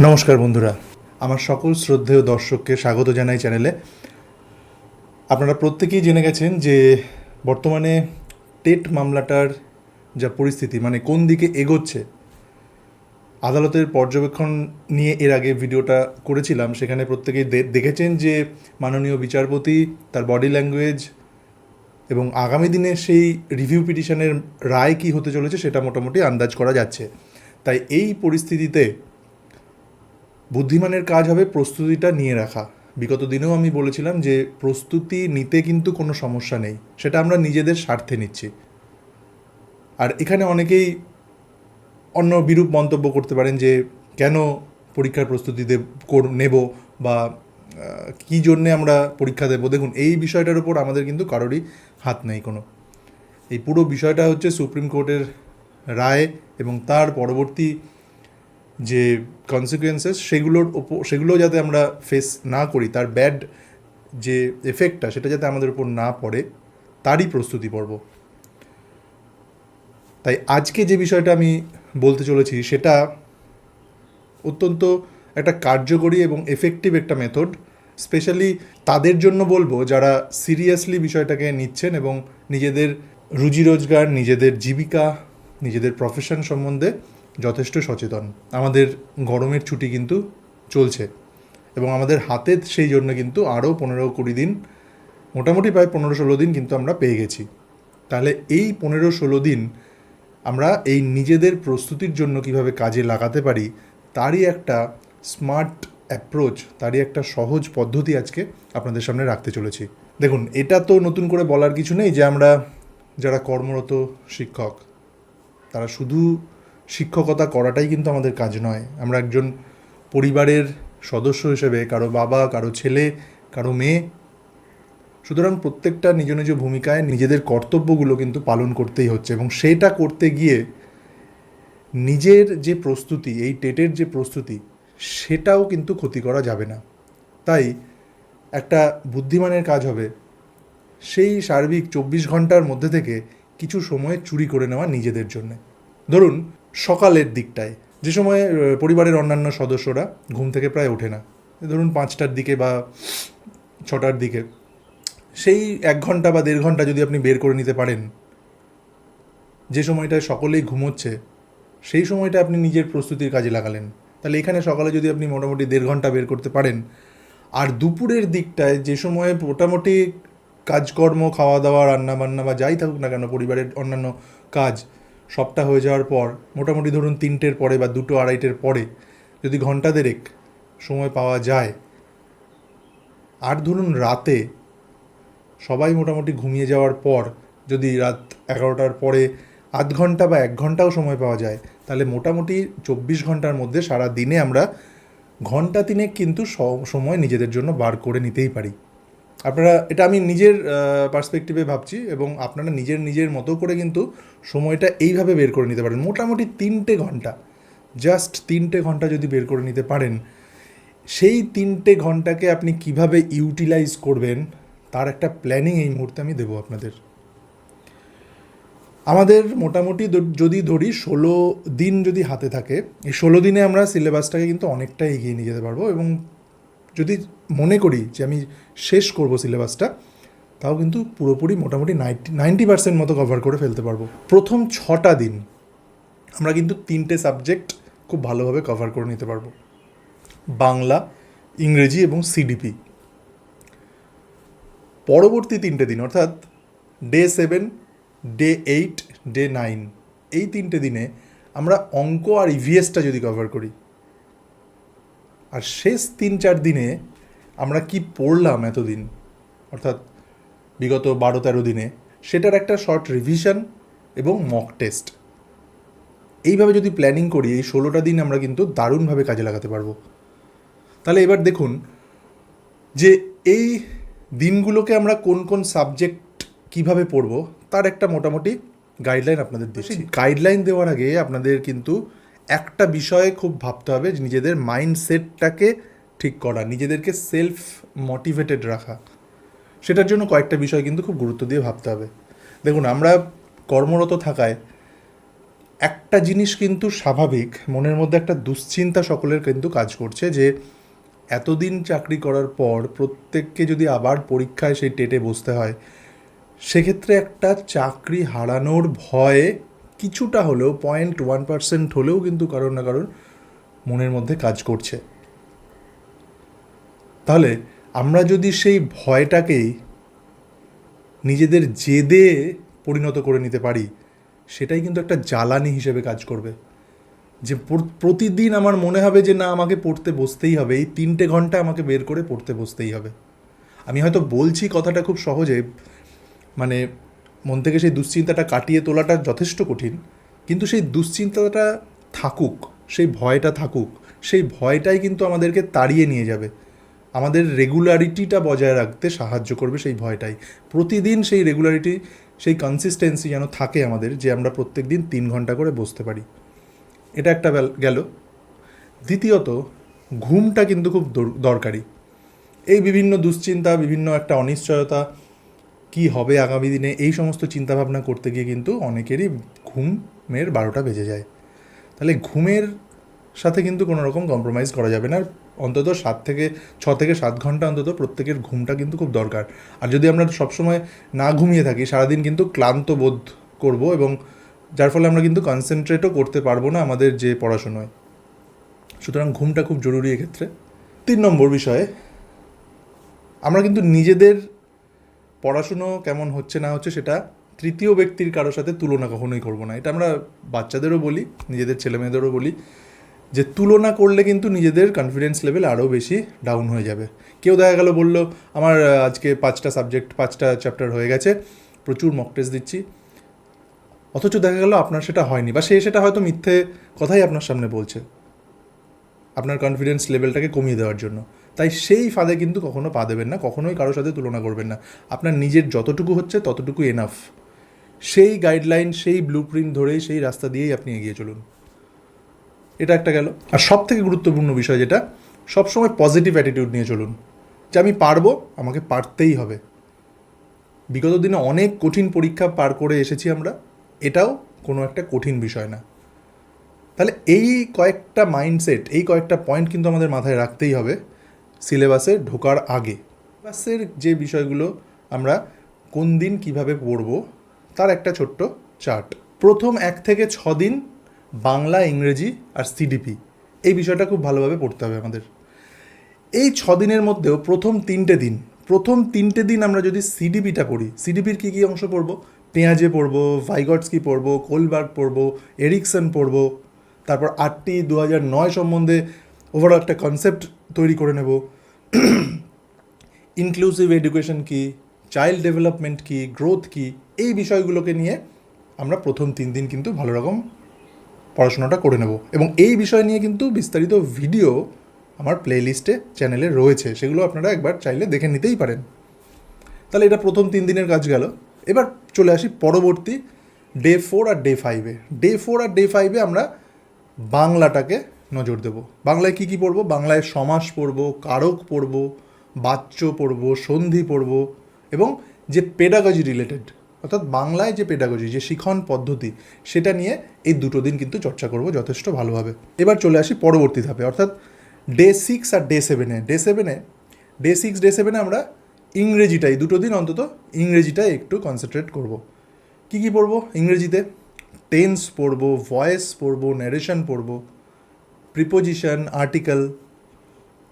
নমস্কার বন্ধুরা, আমার সকল শ্রদ্ধেয় দর্শককে স্বাগত জানাই চ্যানেলে। আপনারা প্রত্যেকেই জেনে গেছেন যে বর্তমানে টেট মামলাটার যা পরিস্থিতি, মানে কোন দিকে এগোচ্ছে, আদালতের পর্যবেক্ষণ নিয়ে এর আগে ভিডিওটা করেছিলাম। সেখানে প্রত্যেকেই দেখেছেন যে মাননীয় বিচারপতি তার বডি ল্যাঙ্গুয়েজ এবং আগামী দিনে সেই রিভিউ পিটিশনের রায় কী হতে চলেছে সেটা মোটামুটি আন্দাজ করা যাচ্ছে। তাই এই পরিস্থিতিতে বুদ্ধিমানের কাজ হবে প্রস্তুতিটা নিয়ে রাখা। বিগত দিনেও আমি বলেছিলাম যে প্রস্তুতি নিতে কিন্তু কোনো সমস্যা নেই, সেটা আমরা নিজেদের স্বার্থে নিচ্ছি। আর এখানে অনেকেই অন্য বিরূপ মন্তব্য করতে পারেন যে কেন পরীক্ষার প্রস্তুতি নেব বা কী জন্যে আমরা পরীক্ষা দেব। দেখুন, এই বিষয়টার উপর আমাদের কিন্তু কারোরই হাত নেই কোনো। এই পুরো বিষয়টা হচ্ছে সুপ্রিম কোর্টের রায় এবং তার পরবর্তী যে কনসিকুয়েন্সেস সেগুলো যাতে আমরা ফেস না করি, তার ব্যাড যে এফেক্টটা সেটা যাতে আমাদের উপর না পড়ে, তারই প্রস্তুতি পর্ব। তাই আজকে যে বিষয়টা আমি বলতে চলেছি সেটা অত্যন্ত একটা কার্যকরী এবং এফেক্টিভ একটা মেথড। স্পেশালি তাদের জন্য বলবো যারা সিরিয়াসলি বিষয়টাকে নিচ্ছেন এবং নিজেদের রুজি রোজগার, নিজেদের জীবিকা, নিজেদের প্রফেশন সম্বন্ধে যথেষ্ট সচেতন। আমাদের গরমের ছুটি কিন্তু চলছে এবং আমাদের হাতে সেই জন্য কিন্তু আরও 15-20 দিন, মোটামুটি প্রায় 15-16 দিন কিন্তু আমরা পেয়ে গেছি। তাহলে এই 15-16 দিন আমরা এই নিজেদের প্রস্তুতির জন্য কিভাবে কাজে লাগাতে পারি, তারই একটা স্মার্ট অ্যাপ্রোচ, তারই একটা সহজ পদ্ধতি আজকে আপনাদের সামনে রাখতে চলেছি। দেখুন, এটা তো নতুন করে বলার কিছু নেই যে আমরা যারা কর্মরত শিক্ষক, তারা শুধু শিক্ষকতা করাটাই কিন্তু আমাদের কাজ নয়। আমরা একজন পরিবারের সদস্য হিসেবে কারো বাবা, কারো ছেলে, কারো মেয়ে। সুতরাং প্রত্যেকটা নিজ নিজ ভূমিকায় নিজেদের কর্তব্যগুলো কিন্তু পালন করতেই হচ্ছে এবং সেটা করতে গিয়ে নিজের যে প্রস্তুতি, এই টেটের যে প্রস্তুতি, সেটাও কিন্তু ক্ষতি করা যাবে না। তাই একটা বুদ্ধিমানের কাজ হবে সেই সার্বিক 24 ঘন্টার মধ্যে থেকে কিছু সময় চুরি করে নেওয়া নিজেদের জন্য। ধরুন সকালের দিকটায়, যে সময়ে পরিবারের অন্যান্য সদস্যরা ঘুম থেকে প্রায় ওঠে না, ধরুন 5টার দিকে বা 6টার দিকে, সেই 1 ঘন্টা বা 1.5 ঘন্টা যদি আপনি বের করে নিতে পারেন, যে সময়টায় সকলেই ঘুমোচ্ছে, সেই সময়টা আপনি নিজের প্রস্তুতির কাজে লাগালেন। তাহলে এখানে সকালে যদি আপনি মোটামুটি 1.5 ঘন্টা বের করতে পারেন, আর দুপুরের দিকটায় যে সময়ে মোটামুটি কাজকর্ম, খাওয়া দাওয়া, রান্নাবান্না বা যাই থাকুক না কেন, পরিবারের অন্যান্য কাজ সবটা হয়ে যাওয়ার পর মোটামুটি ধরুন 3টের পরে বা 2-2:30 পরে যদি ঘন্টা দেড়েক সময় পাওয়া যায়, আর ধরুন রাতে সবাই মোটামুটি ঘুমিয়ে যাওয়ার পর যদি রাত 11টার পরে আধ ঘন্টা বা 1 ঘন্টাও সময় পাওয়া যায়, তাহলে মোটামুটি 24 ঘন্টার মধ্যে সারা দিনে আমরা ঘন্টা 3 কিন্তু সময় নিজেদের জন্য বার করে নিতেই পারি। আপনারা, এটা আমি নিজের পার্সপেক্টিভে ভাবছি এবং আপনারা নিজের মতো করে কিন্তু সময়টা এইভাবে বের করে নিতে পারেন। মোটামুটি 3টে ঘন্টা, জাস্ট 3টে ঘন্টা যদি বের করে নিতে পারেন, সেই 3টে ঘন্টাকে আপনি কিভাবে ইউটিলাইজ করবেন তার একটা প্ল্যানিং এই মুহূর্তে আমি দেবো আপনাদের। আমাদের মোটামুটি যদি ধরি 16 দিন যদি হাতে থাকে, এই 16 দিনে আমরা সিলেবাসটাকে কিন্তু অনেকটা এগিয়ে নিয়ে যেতে পারবো এবং যদি মনে করি যে আমি শেষ করব সিলেবাসটা, তাও কিন্তু পুরোপুরি মোটামুটি 90% মতো কভার করে ফেলতে পারবো। প্রথম 6টা দিন আমরা কিন্তু 3টে সাবজেক্ট খুব ভালোভাবে কভার করে নিতে পারবো: বাংলা, ইংরেজি এবং সিডিপি। পরবর্তী 3টে দিন অর্থাৎ ডে 7, ডে 8, ডে 9, এই 3টে দিনে আমরা অঙ্ক আর ইভিএসটা যদি কভার করি, আর শেষ 3-4 দিনে আমরা কি পড়লাম এতদিন, অর্থাৎ বিগত 12-13 দিনে, সেটার একটা শর্ট রিভিশন এবং মক টেস্ট। এইভাবে যদি প্ল্যানিং করি, এই 16টা দিন আমরা কিন্তু দারুণভাবে কাজে লাগাতে পারবো। তাহলে এবার দেখুন যে এই দিনগুলোকে আমরা কোন কোন সাবজেক্ট কিভাবে পড়ব তার একটা মোটামুটি গাইডলাইন আপনাদের দিচ্ছি। গাইডলাইন দেওয়ার আগে আপনাদের কিন্তু একটা বিষয়ে খুব ভাবতে হবে, যে নিজেদের মাইন্ডসেটটাকে ঠিক করা, নিজেদেরকে সেলফ মোটিভেটেড রাখা। সেটার জন্য কয়েকটা বিষয় কিন্তু খুব গুরুত্ব দিয়ে ভাবতে হবে। দেখুন, আমরা কর্মরত থাকায় একটা জিনিস কিন্তু স্বাভাবিক, মনের মধ্যে একটা দুশ্চিন্তা সকলের কিন্তু কাজ করছে যে এতদিন চাকরি করার পর প্রত্যেককে যদি আবার পরীক্ষায় সেই টেটে বসতে হয়, সেক্ষেত্রে একটা চাকরি হারানোর ভয় কিছুটা হলেও 0.1% হলেও কিন্তু কারোর না কারোর মনের মধ্যে কাজ করছে। তাহলে আমরা যদি সেই ভয়টাকেই নিজেদের জেদে পরিণত করে নিতে পারি, সেটাই কিন্তু একটা জ্বালানি হিসেবে কাজ করবে। যে প্রতিদিন আমার মনে হবে যে না, আমাকে পড়তে বসতেই হবে, এই 3 ঘন্টা আমাকে বের করে পড়তে বসতেই হবে। আমি হয়তো বলছি কথাটা খুব সহজে, মানে মন থেকে সেই দুশ্চিন্তাটা কাটিয়ে তোলাটা যথেষ্ট কঠিন, কিন্তু সেই দুশ্চিন্তাটা থাকুক, সেই ভয়টা থাকুক, সেই ভয়টাই কিন্তু আমাদেরকে তাড়িয়ে নিয়ে যাবে, আমাদের রেগুলারিটিটা বজায় রাখতে সাহায্য করবে সেই ভয়টাই। প্রতিদিন সেই রেগুলারিটি, সেই কনসিস্টেন্সি যেন থাকে আমাদের, যে আমরা প্রত্যেক দিন 3 ঘন্টা করে বসতে পারি। এটা একটা গেল। দ্বিতীয়ত, ঘুমটা কিন্তু খুব দরকারি। এই বিভিন্ন দুশ্চিন্তা, বিভিন্ন একটা অনিশ্চয়তা, কি হবে আগামী দিনে, এই সমস্ত চিন্তাভাবনা করতে গিয়ে কিন্তু অনেকেরই ঘুমের 12টা বেজে যায়। তাহলে ঘুমের সাথে কিন্তু কোনো রকম কম্প্রোমাইজ করা যাবে না। অন্তত 6 থেকে 7 ঘন্টা অন্তত প্রত্যেকের ঘুমটা কিন্তু খুব দরকার। আর যদি আমরা সবসময় না ঘুমিয়ে থাকি, সারাদিন কিন্তু ক্লান্ত বোধ করব, এবং যার ফলে আমরা কিন্তু কনসেন্ট্রেটও করতে পারবো না আমাদের যে পড়াশোনায়। সুতরাং ঘুমটা খুব জরুরি এক্ষেত্রে। 3 নম্বর বিষয়ে, আমরা কিন্তু নিজেদের পড়াশুনো কেমন হচ্ছে না হচ্ছে সেটা তৃতীয় ব্যক্তির কারোর সাথে তুলনা কখনোই করবো না। এটা আমরা বাচ্চাদেরও বলি, নিজেদের ছেলেমেয়েদেরও বলি, যে তুলনা করলে কিন্তু নিজেদের কনফিডেন্স লেভেল আরও বেশি ডাউন হয়ে যাবে। কেউ দেখা গেল বললো আমার আজকে 5টা সাবজেক্ট, 5টা চ্যাপ্টার হয়ে গেছে, প্রচুর মক টেস্ট দিচ্ছি, অথচ দেখা গেল আপনার সেটা হয়নি, বা সেটা হয়তো মিথ্যে কথাই আপনার সামনে বলছে আপনার কনফিডেন্স লেভেলটাকে কমিয়ে দেওয়ার জন্য। তাই সেই ফাঁদে কিন্তু কখনো পা দেবেন না, কখনোই কারোর সাথে তুলনা করবেন না। আপনার নিজের যতটুকু হচ্ছে ততটুকু এনাফ। সেই গাইডলাইন, সেই ব্লুপ্রিন্ট ধরেই, সেই রাস্তা দিয়েই আপনি এগিয়ে চলুন। এটা একটা গেল। আর সব থেকে গুরুত্বপূর্ণ বিষয় যেটা, সবসময় পজিটিভ অ্যাটিটিউড নিয়ে চলুন, যে আমি পারবো, আমাকে পারতেই হবে। বিগত দিনে অনেক কঠিন পরীক্ষা পার করে এসেছি আমরা, এটাও কোনো একটা কঠিন বিষয় না। তাহলে এই কয়েকটা মাইন্ডসেট, এই কয়েকটা পয়েন্ট কিন্তু আমাদের মাথায় রাখতেই হবে সিলেবাসে ঢোকার আগে। সিলেবাসের যে বিষয়গুলো আমরা কোন দিন কিভাবে পড়ব তার একটা ছোট্ট চার্ট। প্রথম 1 থেকে 6 দিন বাংলা, ইংরেজি আর সিডিপি, এই বিষয়টা খুব ভালোভাবে পড়তে হবে আমাদের। এই 6 দিনের মধ্যেও প্রথম 3টে দিন আমরা যদি সিডিপিটা পড়ি, সিডিপির কী কী অংশ পড়ব, পেঁয়াজে পড়ব, ভাইগটস্কি পড়ব, কোলবার্গ পড়ব, এরিকসন পড়ব, তারপর 8টি 2009 সম্বন্ধে ওভারঅল একটা কনসেপ্ট তৈরি করে নেব। ইনক্লুসিভ এডুকেশন কী, চাইল্ড ডেভেলপমেন্ট কী, গ্রোথ কী, এই বিষয়গুলোকে নিয়ে আমরা প্রথম 3 দিন কিন্তু ভালো রকম পড়াশোনাটা করে নেব। এবং এই বিষয় নিয়ে কিন্তু বিস্তারিত ভিডিও আমার প্লেলিস্টে চ্যানেলে রয়েছে, সেগুলো আপনারা একবার চাইলে দেখে নিতেই পারেন। তাহলে এটা প্রথম 3 দিনের কাজ গেল। এবার চলে আসি পরবর্তী ডে 4 আর ডে 5-এ। ডে 4 আর ডে 5-এ আমরা বাংলাটাকে নজর দেব। বাংলায় কী কী পড়ব? বাংলায় সমাস পড়ব, কারক পড়ব, বাচ্য পড়ব, সন্ধি পড়ব, এবং যে পেডাগজি রিলেটেড, অর্থাৎ বাংলায় যে পেডাগজি, যে শিখন পদ্ধতি, সেটা নিয়ে এই 2 দিন কিন্তু চর্চা করব যথেষ্ট ভালোভাবে। এবার চলে আসি পরবর্তী ধাপে, অর্থাৎ ডে 6 আর ডে 7-এ। ডে 6, ডে 7-এ আমরা ইংরেজিটাই 2 দিন অন্তত ইংরেজিটাই একটু কনসেন্ট্রেট করব। কী কী পড়ব ইংরেজিতে? টেন্স পড়ব, ভয়েস পড়ব, ন্যারেশন পড়ব, প্রিপোজিশন, আর্টিকেল,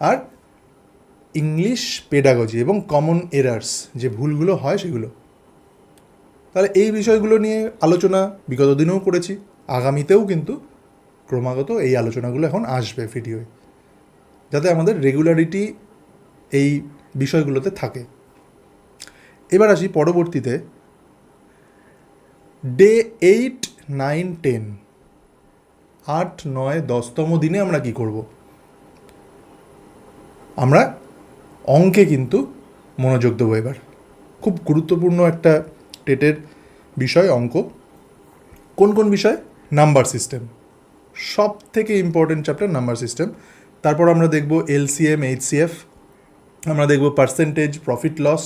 আর ইংলিশ পেডাগজি এবং কমন এরার্স, যে ভুলগুলো হয় সেগুলো। তাহলে এই বিষয়গুলো নিয়ে আলোচনা বিগত দিনেও করেছি, আগামীতেও কিন্তু ক্রমাগত এই আলোচনাগুলো এখন আসবে ভিডিওয়, যাতে আমাদের রেগুলারিটি এই বিষয়গুলোতে থাকে। এবার আসি পরবর্তীতে ডে 8, 9, 10, 8, 9, 10তম দিনে আমরা কি করব? আমরা অঙ্কে কিন্তু মনোযোগ দেবো। এবার খুব গুরুত্বপূর্ণ একটা টেটের বিষয় অঙ্ক। কোন কোন বিষয়? নাম্বার সিস্টেম, সব থেকে ইম্পর্টেন্ট চ্যাপ্টার নাম্বার সিস্টেম। তারপর আমরা দেখব এলসিএম, এইচসিএফ, আমরা দেখব পার্সেন্টেজ, প্রফিট লস,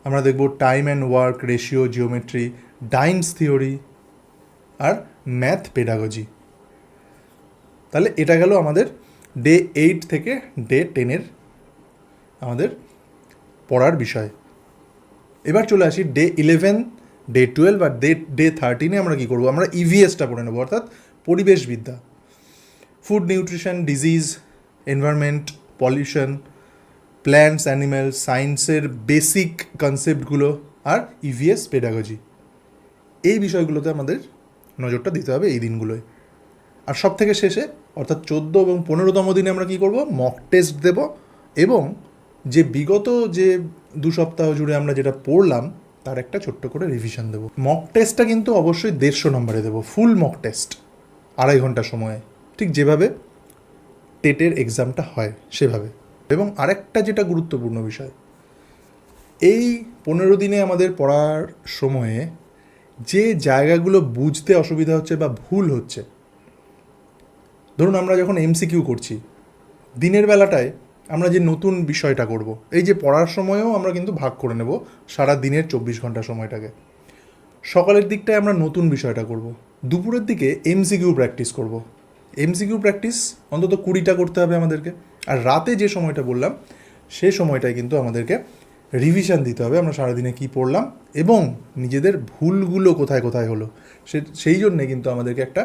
আমরা দেখব time and work ratio, geometry, Dienes theory, আর ম্যাথ পেডাগজি। তাহলে এটা গেল আমাদের ডে 8 থেকে ডে 10 আমাদের পড়ার বিষয়। এবার চলে আসি ডে 11, ডে 12 আর ডে 13 আমরা কী করবো, আমরা ইভিএসটা পড়ে নেবো, অর্থাৎ পরিবেশবিদ্যা, food nutrition, disease, environment, pollution, plants, animal, সায়েন্সের বেসিক কনসেপ্টগুলো আর ইভিএস পেডাগজি। এই বিষয়গুলোতে আমাদের নজরটা দিতে হবে এই দিনগুলোয়। আর সব থেকে শেষে অর্থাৎ 14 এবং 15তম দিনে আমরা কী করব, মক টেস্ট দেব এবং যে বিগত যে 2 সপ্তাহ জুড়ে আমরা যেটা পড়লাম তার একটা ছোট্ট করে রিভিশন দেবো। মক টেস্টটা কিন্তু অবশ্যই 150 নম্বরে দেবো, ফুল মক টেস্ট, 2.5 ঘন্টা সময়ে, ঠিক যেভাবে টেটের এক্সামটা হয় সেভাবে। এবং আরেকটা যেটা গুরুত্বপূর্ণ বিষয়, এই 15 দিনে আমাদের পড়ার সময়ে যে জায়গাগুলো বুঝতে অসুবিধা হচ্ছে বা ভুল হচ্ছে, ধরুন আমরা যখন এমসিকিউ করছি দিনের বেলাটায়, আমরা যে নতুন বিষয়টা করব, এই যে পড়ার সময়ও আমরা কিন্তু ভাগ করে নেব সারা দিনের 24 ঘন্টা সময়টাকে। সকালের দিকটায় আমরা নতুন বিষয়টা করব, দুপুরের দিকে এমসিকিউ প্র্যাকটিস করব। এমসিকিউ প্র্যাকটিস অন্তত 20টা করতে হবে আমাদেরকে। আর রাতে যে সময়টা বললাম সেই সময়টায় কিন্তু আমাদেরকে রিভিশন দিতে হবে আমরা সারাদিনে কী পড়লাম এবং নিজেদের ভুলগুলো কোথায় কোথায় হলো সেই জন্যে কিন্তু আমাদেরকে একটা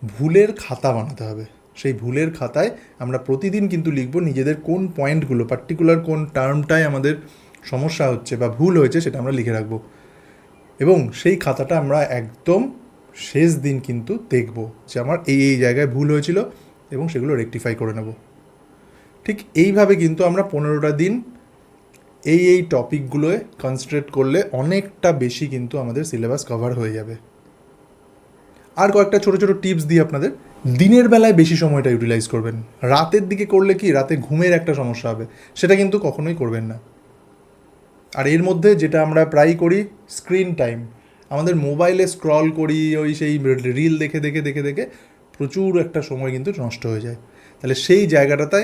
ভুলের খাতা বানাতে হবে। সেই ভুলের খাতায় আমরা প্রতিদিন কিন্তু লিখব নিজেদের কোন পয়েন্টগুলো, পার্টিকুলার কোন টার্মটায় আমাদের সমস্যা হচ্ছে বা ভুল হয়েছে সেটা আমরা লিখে রাখবো। এবং সেই খাতাটা আমরা একদম শেষ দিন কিন্তু দেখব যে আমার এই এই জায়গায় ভুল হয়েছিল এবং সেগুলো রেকটিফাই করে নেব। ঠিক এইভাবে কিন্তু আমরা 15টা দিন এই টপিকগুলোয় কনসেন্ট্রেট করলে অনেকটা বেশি কিন্তু আমাদের সিলেবাস কভার হয়ে যাবে। আর কয়েকটা ছোটো ছোটো টিপস দিই আপনাদের। দিনের বেলায় বেশি সময়টা ইউটিলাইজ করবেন, রাতের দিকে করলে কি রাতে ঘুমের একটা সমস্যা হবে, সেটা কিন্তু কখনোই করবেন না। আর এর মধ্যে যেটা আমরা প্রায়ই করি, স্ক্রিন টাইম, আমাদের মোবাইলে স্ক্রল করি, ওই সেই রিল দেখে দেখে দেখে দেখে প্রচুর একটা সময় কিন্তু নষ্ট হয়ে যায়। তাহলে সেই জায়গাটাতে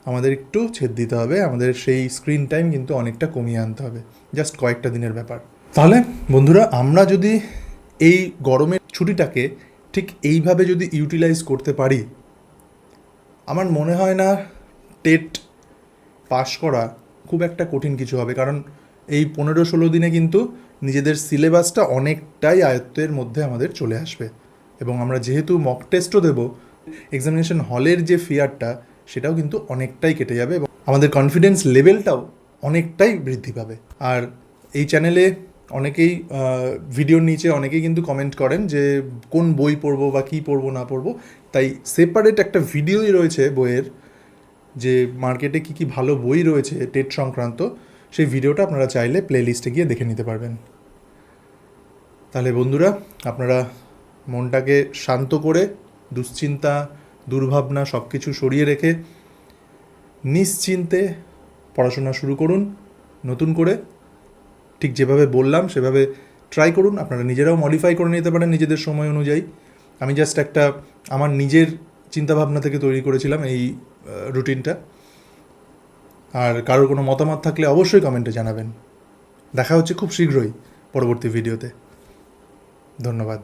আমাদের একটু ছেদ দিতে হবে, আমাদের সেই স্ক্রিন টাইম কিন্তু অনেকটা কমিয়ে আনতে হবে, জাস্ট কয়েকটা দিনের ব্যাপার। তাহলে বন্ধুরা, আমরা যদি এই গরমের ছুটিটাকে ঠিক এইভাবে যদি ইউটিলাইজ করতে পারি, আমার মনে হয় না টেট পাস করা খুব একটা কঠিন কিছু হবে। কারণ এই 15-16 দিনে কিন্তু নিজেদের সিলেবাসটা অনেকটাই আয়ত্তের মধ্যে আমাদের চলে আসবে। এবং আমরা যেহেতু মক টেস্টও দেবো, এক্সামিনেশন হলের যে ফিয়ারটা সেটাও কিন্তু অনেকটাই কেটে যাবে এবং আমাদের কনফিডেন্স লেভেলটাও অনেকটাই বৃদ্ধি পাবে। আর এই চ্যানেলে অনেকেই ভিডিওর নিচে অনেকেই কিন্তু কমেন্ট করেন যে কোন বই পড়বো বা কী পড়বো না পড়বো, তাই সেপারেট একটা ভিডিওই রয়েছে বইয়ের, যে মার্কেটে কী কী ভালো বই রয়েছে টেট সংক্রান্ত, সেই ভিডিওটা আপনারা চাইলে প্লে লিস্টে গিয়ে দেখে নিতে পারবেন। তাহলে বন্ধুরা, আপনারা মনটাকে শান্ত করে, দুশ্চিন্তা দুর্ভাবনা সব কিছু সরিয়ে রেখে নিশ্চিন্তে পড়াশোনা শুরু করুন নতুন করে। ঠিক যেভাবে বললাম সেভাবে ট্রাই করুন, আপনারা নিজেরাও মডিফাই করে নিতে পারেন নিজেদের সময় অনুযায়ী। আমি জাস্ট একটা আমার নিজের চিন্তাভাবনা থেকে তৈরি করেছিলাম এই রুটিনটা। আর কারোর কোনো মতামত থাকলে অবশ্যই কমেন্টে জানাবেন। দেখা হচ্ছে খুব শীঘ্রই পরবর্তী ভিডিওতে। ধন্যবাদ।